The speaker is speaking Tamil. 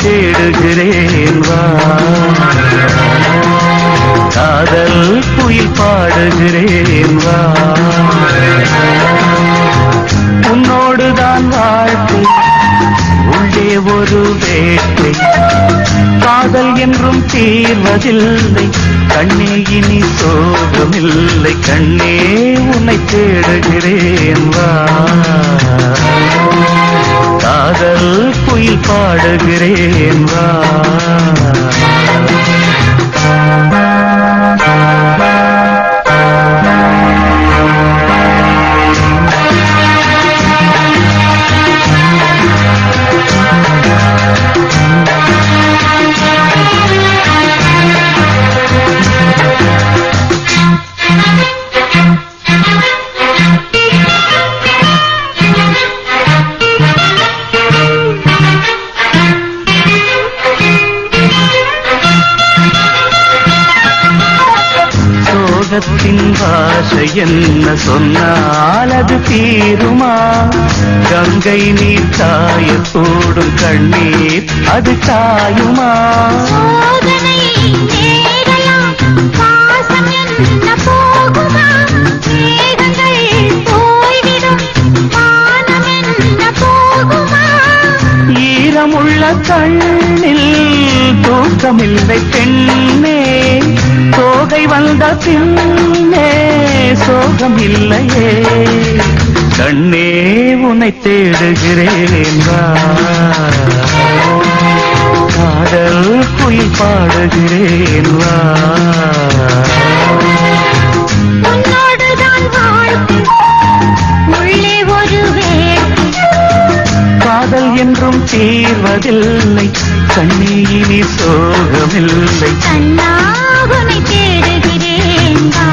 தேடுகிறேன் வா, காதல் குயில் பாடுகிறேன் வா, உன்னோடுதான் வாழ்க்கை உள்ளே ஒரு வேட்டை, காதல் என்றும் தீர்வதில்லை கண்ணே இனி சோகமில்லை, கண்ணே உன்னை தேடுகிறேன் வா, காதல் குயில் பாடுகிறேன் வா. சோகத்தின் பாஷை என்ன சொன்னால் அது தீருமா, கங்கை நீர் காயத்தோடும் கண்ணீர் அது காயுமா, ஈரமுள்ள கண்ணில் தூக்கமில்லை பெண்ணே, சோகை வந்த பின்னே சோகமில்லையே, கண்ணே உன்னை தேடுகிறேன் வா, காதல் குயில் பாடுகிறேன் வா, காதல் என்றும் தீர்வதில்லை கண்ணே இனி சோகமில்லை, கண்ணா உன்னை தேடுகிறேன் வா.